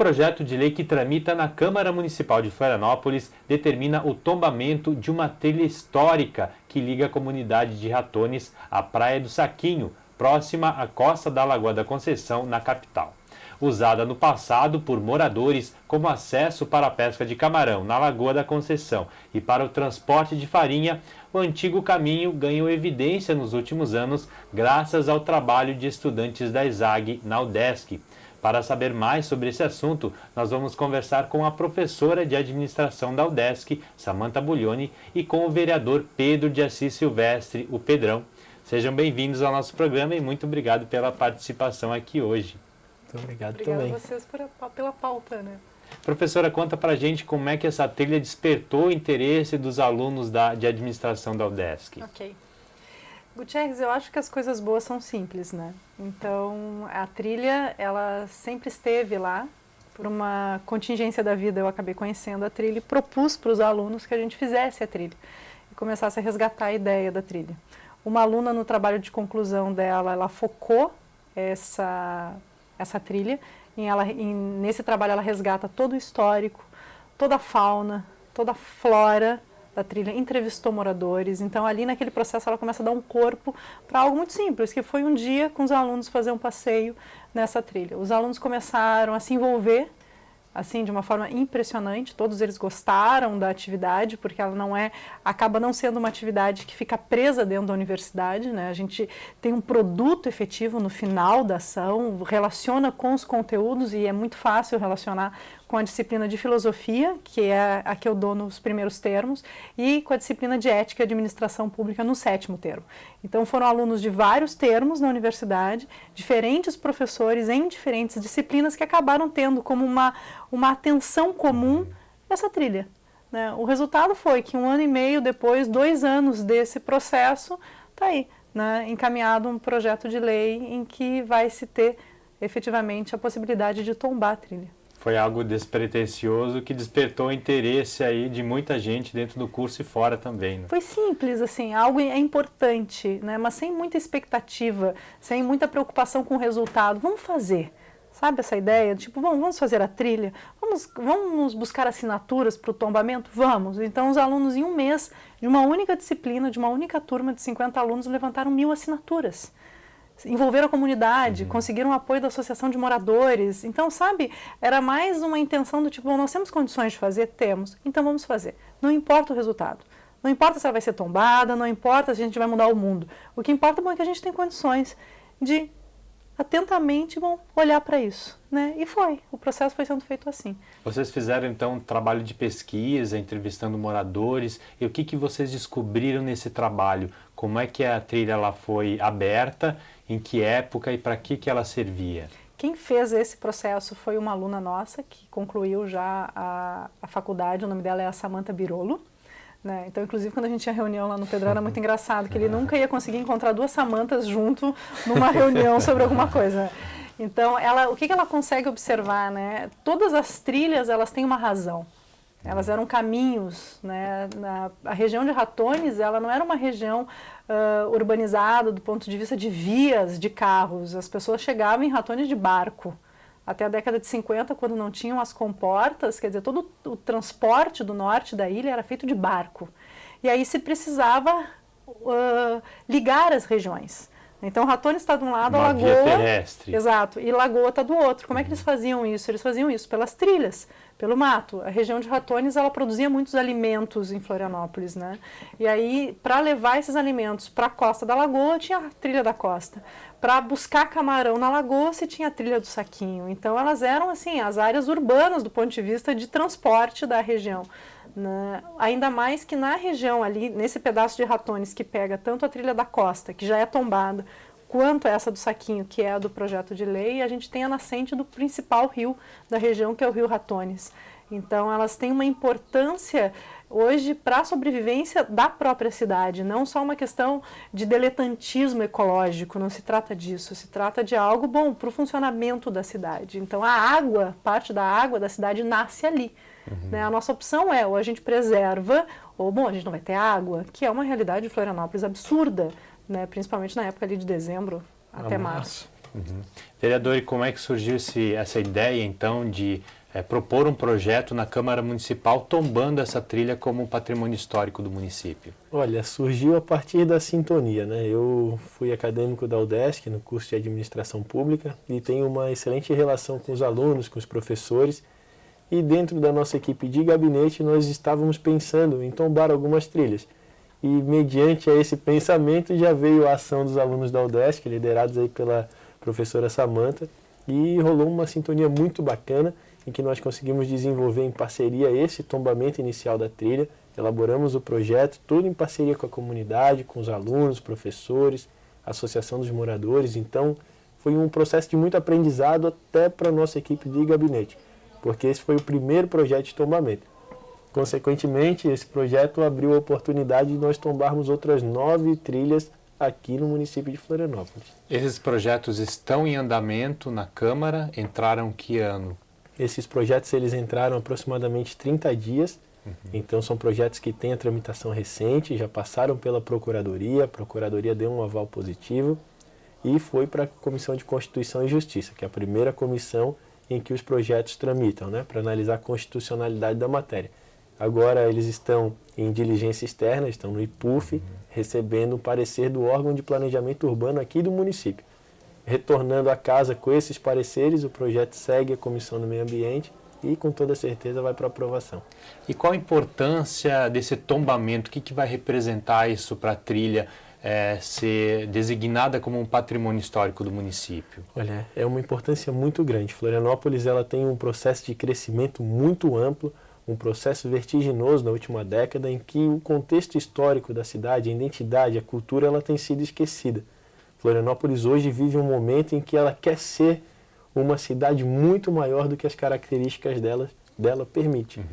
projeto de lei que tramita na Câmara Municipal de Florianópolis determina o tombamento de uma trilha histórica que liga a comunidade de Ratones à Praia do Saquinho, próxima à costa da Lagoa da Conceição, na capital. Usada no passado por moradores como acesso para a pesca de camarão na Lagoa da Conceição e para o transporte de farinha, o antigo caminho ganhou evidência nos últimos anos graças ao trabalho de estudantes da ESAG na UDESC. Para saber mais sobre esse assunto, nós vamos conversar com a professora de administração da UDESC, Samantha Buglioni, e com o vereador Pedro de Assis Silvestre, o Pedrão. Sejam bem-vindos ao nosso programa e muito obrigado pela participação aqui hoje. Muito obrigado também. Obrigada a vocês pela pauta, né? Professora, conta pra gente como é que essa trilha despertou o interesse dos alunos de administração da UDESC. Ok. Gutierrez, eu acho que as coisas boas são simples, né? Então, a trilha, ela sempre esteve lá. Por uma contingência da vida, eu acabei conhecendo a trilha e propus para os alunos que a gente fizesse a trilha e começasse a resgatar a ideia da trilha. Uma aluna, no trabalho de conclusão dela, ela focou essa trilha. Nesse trabalho, ela resgata todo o histórico, toda a fauna, toda a flora da trilha, entrevistou moradores. Então, ali naquele processo, ela começa a dar um corpo para algo muito simples, que foi um dia com os alunos fazer um passeio nessa trilha. Os alunos começaram a se envolver, assim, de uma forma impressionante. Todos eles gostaram da atividade, porque ela acaba não sendo uma atividade que fica presa dentro da universidade, né? A gente tem um produto efetivo no final da ação, relaciona com os conteúdos e é muito fácil relacionar com a disciplina de filosofia, que é a que eu dou nos primeiros termos, e com a disciplina de ética e administração pública no 7º termo. Então foram alunos de vários termos na universidade, diferentes professores em diferentes disciplinas que acabaram tendo como uma atenção comum essa trilha, né? O resultado foi que 1 ano e meio depois, 2 anos desse processo, está aí, né, encaminhado um projeto de lei em que vai se ter efetivamente a possibilidade de tombar a trilha. Foi algo despretensioso que despertou o interesse aí de muita gente dentro do curso e fora também, né? Foi simples, assim, algo é importante, né, mas sem muita expectativa, sem muita preocupação com o resultado. Vamos fazer, sabe essa ideia? Tipo, vamos fazer a trilha? Vamos buscar assinaturas para o tombamento? Vamos. Então, os alunos, em 1 mês, de uma única disciplina, de uma única turma de 50 alunos, levantaram 1.000 assinaturas. Envolveram a comunidade, conseguiram o apoio da associação de moradores. Então, sabe, era mais uma intenção do tipo, bom, nós temos condições de fazer? Temos, então vamos fazer. Não importa o resultado. Não importa se ela vai ser tombada, não importa se a gente vai mudar o mundo. O que importa é que a gente tem condições de atentamente olhar para isso, né? E o processo foi sendo feito assim. Vocês fizeram então um trabalho de pesquisa, entrevistando moradores, e o que vocês descobriram nesse trabalho? Como é que a trilha ela foi aberta, em que época e para que ela servia? Quem fez esse processo foi uma aluna nossa, que concluiu já a faculdade, o nome dela é a Samantha Birolo. Né? Então, inclusive, quando a gente tinha reunião lá no Pedrão, era muito engraçado, que ele nunca ia conseguir encontrar 2 Samantas junto numa reunião sobre alguma coisa. Então, o que ela consegue observar, né? Todas as trilhas, elas têm uma razão. Elas eram caminhos, né? A região de Ratones, ela não era uma região urbanizada do ponto de vista de vias de carros. As pessoas chegavam em Ratones de barco. Até a década de 50, quando não tinham as comportas, quer dizer, todo o transporte do norte da ilha era feito de barco. E aí se precisava ligar as regiões. Então, Ratones está de um lado, a Lagoa... Via terrestre. Exato, e Lagoa está do outro. Como é que eles faziam isso? Eles faziam isso pelas trilhas, pelo mato. A região de Ratones, ela produzia muitos alimentos em Florianópolis, né? E aí, para levar esses alimentos para a costa da Lagoa, tinha a trilha da costa. Para buscar camarão na Lagoa, se tinha a trilha do Saquinho. Então, elas eram, assim, as áreas urbanas do ponto de vista de transporte da região. Né? Ainda mais que na região ali, nesse pedaço de Ratones que pega tanto a trilha da costa, que já é tombada, quanto essa do Saquinho, que é a do projeto de lei, a gente tem a nascente do principal rio da região, que é o rio Ratones. Então, elas têm uma importância hoje para a sobrevivência da própria cidade, não só uma questão de diletantismo ecológico, não se trata disso, se trata de algo bom para o funcionamento da cidade. Então, a água, parte da água da cidade nasce ali. Né? A nossa opção é, ou a gente preserva, ou, bom, a gente não vai ter água, que é uma realidade de Florianópolis absurda, né? Principalmente na época ali de dezembro até março. Vereador, e como é que surgiu essa ideia, então, de propor um projeto na Câmara Municipal tombando essa trilha como patrimônio histórico do município? Olha, surgiu a partir da sintonia, né? Eu fui acadêmico da UDESC, no curso de Administração Pública, e tenho uma excelente relação com os alunos, com os professores, e dentro da nossa equipe de gabinete nós estávamos pensando em tombar algumas trilhas. E mediante a esse pensamento já veio a ação dos alunos da UDESC, liderados aí pela professora Samantha, e rolou uma sintonia muito bacana, em que nós conseguimos desenvolver em parceria esse tombamento inicial da trilha, elaboramos o projeto, tudo em parceria com a comunidade, com os alunos, professores, associação dos moradores. Então, foi um processo de muito aprendizado até para a nossa equipe de gabinete, porque esse foi o primeiro projeto de tombamento. Consequentemente, esse projeto abriu a oportunidade de nós tombarmos outras 9 trilhas aqui no município de Florianópolis. Esses projetos estão em andamento na Câmara, entraram que ano? Esses projetos eles entraram aproximadamente 30 dias, então são projetos que têm a tramitação recente, já passaram pela Procuradoria, a Procuradoria deu um aval positivo e foi para a Comissão de Constituição e Justiça, que é a primeira comissão em que os projetos tramitam, né, para analisar a constitucionalidade da matéria. Agora eles estão em diligência externa, estão no IPUF, recebendo o parecer do órgão de planejamento urbano aqui do município. Retornando a casa com esses pareceres, o projeto segue a Comissão do Meio Ambiente e com toda certeza vai para aprovação. E qual a importância desse tombamento? O que vai representar isso para a trilha ser designada como um patrimônio histórico do município? Olha, é uma importância muito grande. Florianópolis ela tem um processo de crescimento muito amplo, um processo vertiginoso na última década em que o contexto histórico da cidade, a identidade, a cultura, ela tem sido esquecida. Florianópolis hoje vive um momento em que ela quer ser uma cidade muito maior do que as características dela permitem.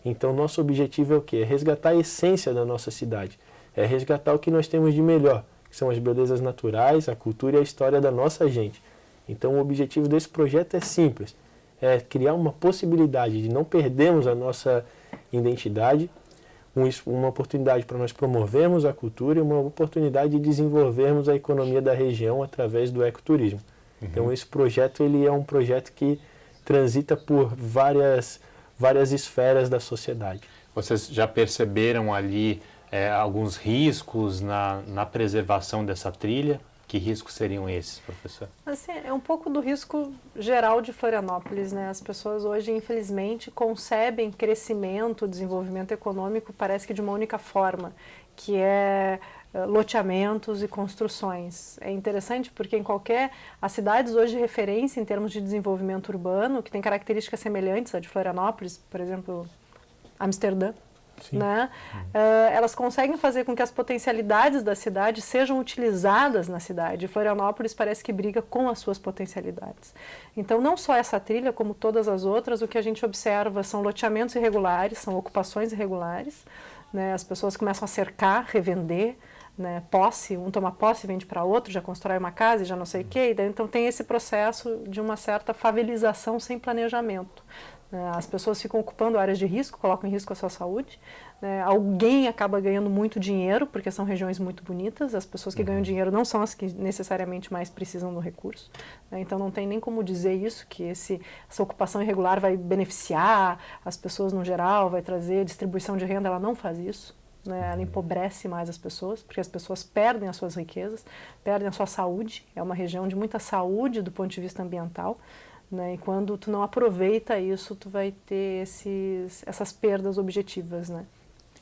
Então, nosso objetivo é o quê? É resgatar a essência da nossa cidade. É resgatar o que nós temos de melhor, que são as belezas naturais, a cultura e a história da nossa gente. Então, o objetivo desse projeto é simples. É criar uma possibilidade de não perdermos a nossa identidade, uma oportunidade para nós promovermos a cultura e uma oportunidade de desenvolvermos a economia da região através do ecoturismo. Então esse projeto ele é um projeto que transita por várias esferas da sociedade. Vocês já perceberam ali alguns riscos na preservação dessa trilha? Que riscos seriam esses, professor? Assim, é um pouco do risco geral de Florianópolis, né? As pessoas hoje, infelizmente, concebem crescimento, desenvolvimento econômico, parece que de uma única forma, que é loteamentos e construções. É interessante porque as cidades hoje de referência em termos de desenvolvimento urbano, que tem características semelhantes à de Florianópolis, por exemplo, Amsterdã, né? Elas conseguem fazer com que as potencialidades da cidade sejam utilizadas na cidade. Florianópolis parece que briga com as suas potencialidades. Então, não só essa trilha, como todas as outras, o que a gente observa são loteamentos irregulares, são ocupações irregulares, né? As pessoas começam a cercar, revender, né? Posse, um toma posse, vende para outro, já constrói uma casa e já não sei o quê. Então, tem esse processo de uma certa favelização sem planejamento. As pessoas ficam ocupando áreas de risco, colocam em risco a sua saúde. Alguém acaba ganhando muito dinheiro, porque são regiões muito bonitas. As pessoas que ganham dinheiro não são as que necessariamente mais precisam do recurso. Então não tem nem como dizer isso, que essa ocupação irregular vai beneficiar as pessoas no geral, vai trazer distribuição de renda. Ela não faz isso. Ela empobrece mais as pessoas, porque as pessoas perdem as suas riquezas, perdem a sua saúde. É uma região de muita saúde do ponto de vista ambiental. E quando tu não aproveita isso, tu vai ter essas perdas objetivas, né?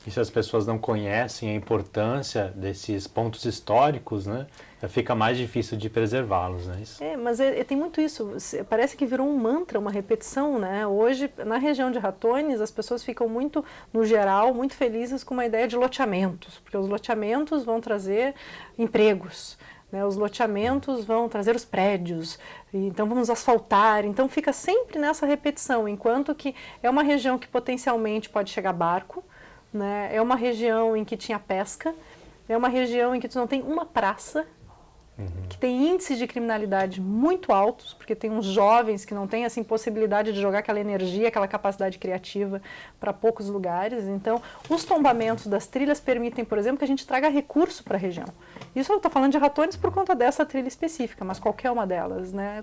E se as pessoas não conhecem a importância desses pontos históricos, né, fica mais difícil de preservá-los, né? Mas tem muito isso. Parece que virou um mantra, uma repetição, né? Hoje, na região de Ratones, as pessoas ficam muito, no geral, muito felizes com uma ideia de loteamentos, porque os loteamentos vão trazer empregos. Os loteamentos vão trazer os prédios, então vamos asfaltar, então fica sempre nessa repetição, enquanto que é uma região que potencialmente pode chegar barco, né? É uma região em que tinha pesca, é uma região em que tu não tem uma praça, que tem índices de criminalidade muito altos, porque tem uns jovens que não têm assim, possibilidade de jogar aquela energia, aquela capacidade criativa para poucos lugares. Então, os tombamentos das trilhas permitem, por exemplo, que a gente traga recurso para a região. Isso eu estou falando de Ratones por conta dessa trilha específica, mas qualquer uma delas, né?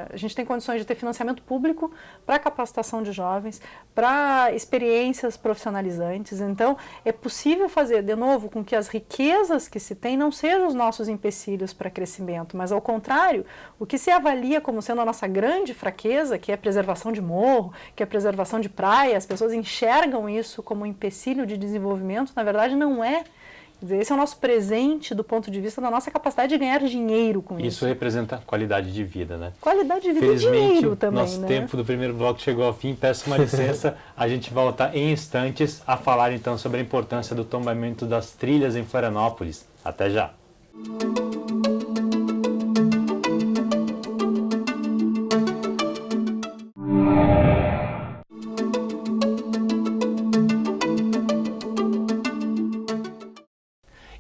A gente tem condições de ter financiamento público para capacitação de jovens, para experiências profissionalizantes. Então, é possível fazer, de novo, com que as riquezas que se tem não sejam os nossos empecilhos para crescimento, mas ao contrário, o que se avalia como sendo a nossa grande fraqueza, que é a preservação de morro, que é a preservação de praia, as pessoas enxergam isso como um empecilho de desenvolvimento, na verdade não é. Quer dizer, esse é o nosso presente do ponto de vista da nossa capacidade de ganhar dinheiro com isso. Isso representa qualidade de vida, né? Qualidade de vida e dinheiro também, nosso né? tempo do primeiro bloco chegou ao fim, peço uma licença, a gente volta em instantes a falar então sobre a importância do tombamento das trilhas em Florianópolis. Até já!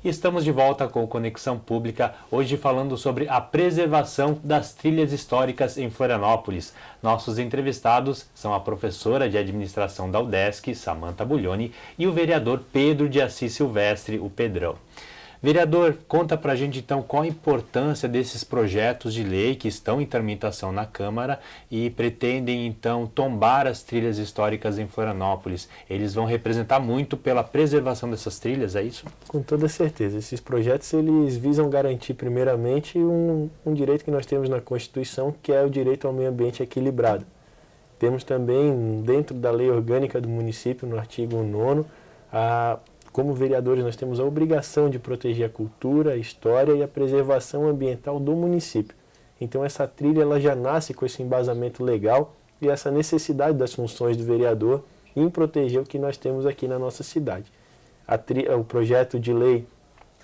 Estamos de volta com Conexão Pública, hoje falando sobre a preservação das trilhas históricas em Florianópolis. Nossos entrevistados são a professora de administração da UDESC, Samantha Buglioni, e o vereador Pedro de Assis Silvestre, o Pedrão. Vereador, conta pra gente então qual a importância desses projetos de lei que estão em tramitação na Câmara e pretendem então tombar as trilhas históricas em Florianópolis. Eles vão representar muito pela preservação dessas trilhas, é isso? Com toda certeza. Esses projetos eles visam garantir primeiramente um direito que nós temos na Constituição, que é o direito ao meio ambiente equilibrado. Temos também, dentro da lei orgânica do município, no artigo 9º, como vereadores, nós temos a obrigação de proteger a cultura, a história e a preservação ambiental do município. Então, essa trilha ela já nasce com esse embasamento legal e essa necessidade das funções do vereador em proteger o que nós temos aqui na nossa cidade. O projeto de lei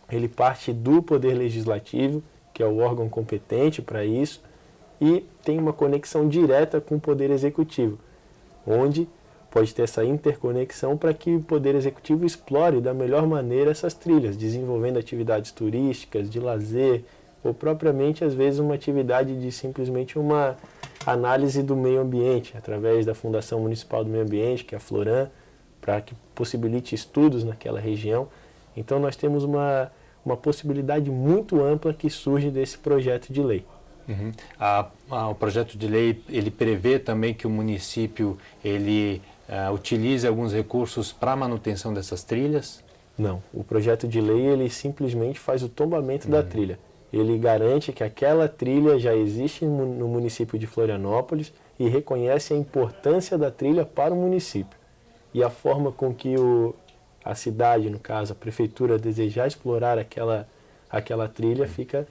ele parte do Poder Legislativo, que é o órgão competente para isso, e tem uma conexão direta com o Poder Executivo, onde pode ter essa interconexão para que o Poder Executivo explore da melhor maneira essas trilhas, desenvolvendo atividades turísticas, de lazer, ou propriamente, às vezes, uma atividade de simplesmente uma análise do meio ambiente, através da Fundação Municipal do Meio Ambiente, que é a Floran, para que possibilite estudos naquela região. Então, nós temos uma possibilidade muito ampla que surge desse projeto de lei. Uhum. O projeto de lei, ele prevê também que o município, ele utilize alguns recursos para a manutenção dessas trilhas? Não, o projeto de lei ele simplesmente faz o tombamento da trilha. Ele garante que aquela trilha já existe no município de Florianópolis e reconhece a importância da trilha para o município. E a forma com que a cidade, no caso a prefeitura, desejar explorar aquela trilha fica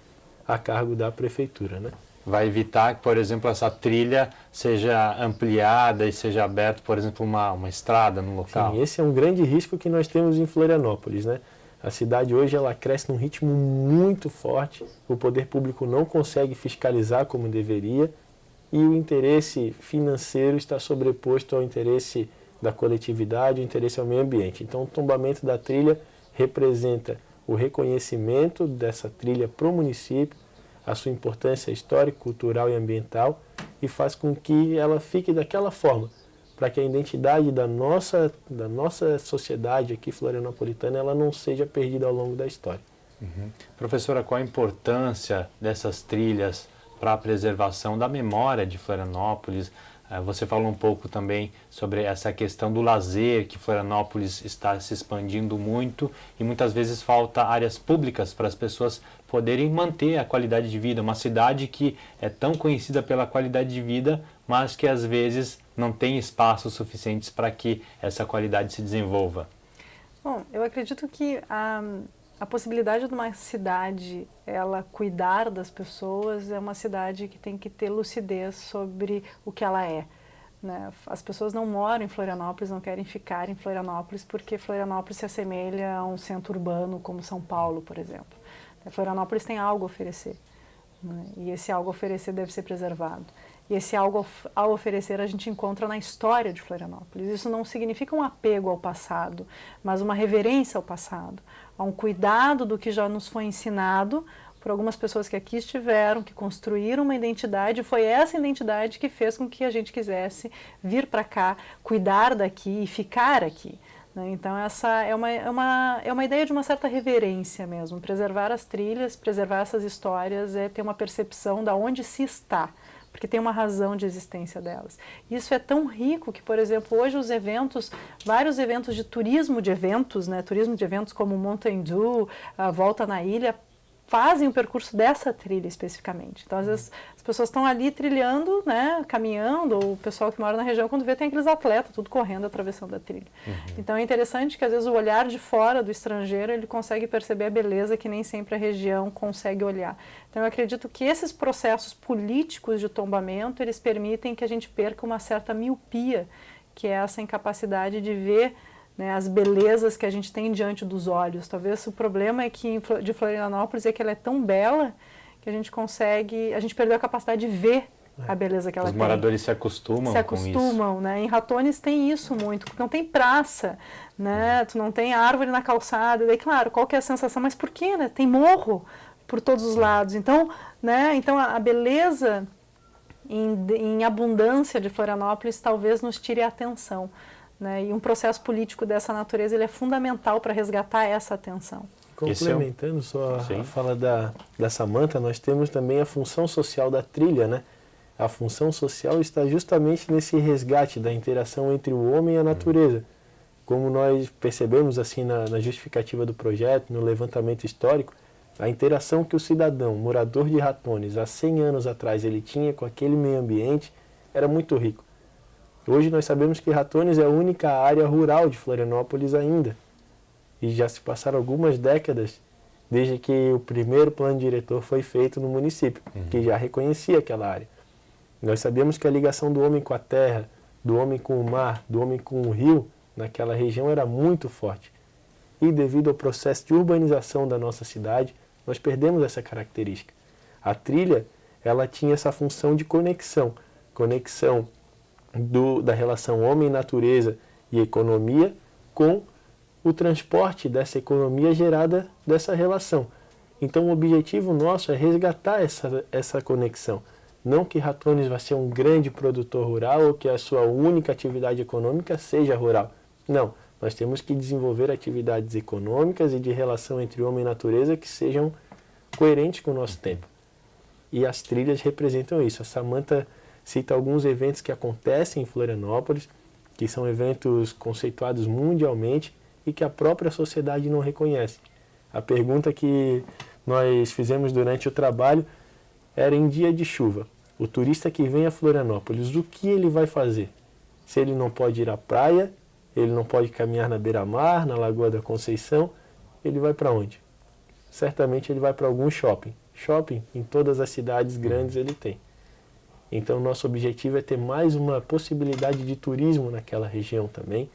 a cargo da prefeitura, né? Vai evitar que, por exemplo, essa trilha seja ampliada e seja aberta, por exemplo, uma estrada no local? Sim, esse é um grande risco que nós temos em Florianópolis, né? A cidade hoje ela cresce num ritmo muito forte, o poder público não consegue fiscalizar como deveria e o interesse financeiro está sobreposto ao interesse da coletividade, o interesse ao meio ambiente. Então, o tombamento da trilha representa o reconhecimento dessa trilha para o município, a sua importância histórica, cultural e ambiental e faz com que ela fique daquela forma, para que a identidade da nossa sociedade aqui florianopolitana ela não seja perdida ao longo da história. Uhum. Professora, qual a importância dessas trilhas para a preservação da memória de Florianópolis? Você falou um pouco também sobre essa questão do lazer, que Florianópolis está se expandindo muito e muitas vezes falta áreas públicas para as pessoas poderem manter a qualidade de vida. Uma cidade que é tão conhecida pela qualidade de vida, mas que às vezes não tem espaços suficientes para que essa qualidade se desenvolva. Bom, eu acredito que a possibilidade de uma cidade ela cuidar das pessoas é uma cidade que tem que ter lucidez sobre o que ela é, né? As pessoas não moram em Florianópolis, não querem ficar em Florianópolis porque Florianópolis se assemelha a um centro urbano como São Paulo, por exemplo. Florianópolis tem algo a oferecer, né? E esse algo a oferecer deve ser preservado. E esse algo a oferecer a gente encontra na história de Florianópolis. Isso não significa um apego ao passado, mas uma reverência ao passado, a um cuidado do que já nos foi ensinado por algumas pessoas que aqui estiveram, que construíram uma identidade, foi essa identidade que fez com que a gente quisesse vir para cá, cuidar daqui e ficar aqui. Então essa é uma ideia de uma certa reverência mesmo, preservar as trilhas, preservar essas histórias, é ter uma percepção de onde se está, porque tem uma razão de existência delas. Isso é tão rico que, por exemplo, hoje os eventos, vários eventos de turismo de eventos, né, turismo de eventos como o Mountain Dew, a Volta na Ilha, fazem o percurso dessa trilha especificamente. Então, às vezes, as pessoas estão ali trilhando, né, caminhando, ou o pessoal que mora na região, quando vê, tem aqueles atletas, tudo correndo, atravessando a trilha. Então, é interessante que, às vezes, o olhar de fora do estrangeiro, ele consegue perceber a beleza que nem sempre a região consegue olhar. Então, eu acredito que esses processos políticos de tombamento, eles permitem que a gente perca uma certa miopia, que é essa incapacidade de ver, né, as belezas que a gente tem diante dos olhos. Talvez o problema é que de Florianópolis é que ela é tão bela que a gente perdeu a capacidade de ver a beleza que ela tem. Os moradores se acostumam com isso. Né? Em Ratones tem isso muito, não tem praça, né? Tu não tem árvore na calçada. E daí, claro, qual que é a sensação? Mas por quê, né? Tem morro por todos os lados. Então, né? Então a beleza em abundância de Florianópolis talvez nos tire a atenção. Né? E um processo político dessa natureza ele é fundamental para resgatar essa atenção. Complementando só a fala da Samantha, nós temos também a função social da trilha, né? A função social está justamente nesse resgate da interação entre o homem e a natureza. Como nós percebemos assim na justificativa do projeto, no levantamento histórico, a interação que o cidadão, morador de Ratones, há 100 anos atrás ele tinha com aquele meio ambiente era muito rico. Hoje nós sabemos que Ratones é a única área rural de Florianópolis ainda. E já se passaram algumas décadas desde que o primeiro plano diretor foi feito no município, que já reconhecia aquela área. Nós sabemos que a ligação do homem com a terra, do homem com o mar, do homem com o rio, naquela região era muito forte. E devido ao processo de urbanização da nossa cidade, nós perdemos essa característica. A trilha, ela tinha essa função de conexão da relação homem-natureza e economia com o transporte dessa economia gerada dessa relação. Então o objetivo nosso é resgatar essa conexão. Não que Ratones vai ser um grande produtor rural ou que a sua única atividade econômica seja rural. Não, nós temos que desenvolver atividades econômicas e de relação entre homem e natureza que sejam coerentes com o nosso tempo. E as trilhas representam isso. A Samantha cita alguns eventos que acontecem em Florianópolis, que são eventos conceituados mundialmente e que a própria sociedade não reconhece. A pergunta que nós fizemos durante o trabalho era em dia de chuva. O turista que vem a Florianópolis, o que ele vai fazer? Se ele não pode ir à praia, ele não pode caminhar na beira-mar, na Lagoa da Conceição, ele vai para onde? Certamente ele vai para algum shopping. Shopping em todas as cidades grandes ele tem. Então, nosso objetivo é ter mais uma possibilidade de turismo naquela região também,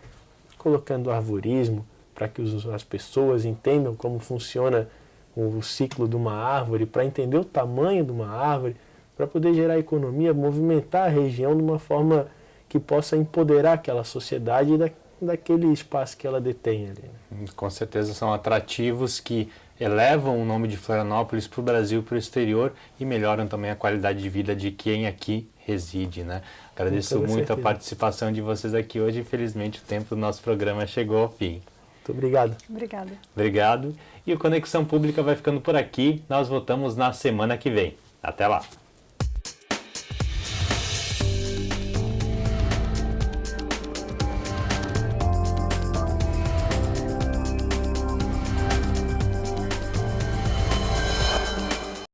colocando arvorismo para que as pessoas entendam como funciona o ciclo de uma árvore, para entender o tamanho de uma árvore, para poder gerar economia, movimentar a região de uma forma que possa empoderar aquela sociedade daquele espaço que ela detém ali. Com certeza são atrativos que elevam o nome de Florianópolis para o Brasil e para o exterior e melhoram também a qualidade de vida de quem aqui reside, né? Agradeço muito a participação de vocês aqui hoje. Infelizmente o tempo do nosso programa chegou ao fim. Muito obrigado. Obrigada. Obrigado. E o Conexão Pública vai ficando por aqui. Nós voltamos na semana que vem. Até lá.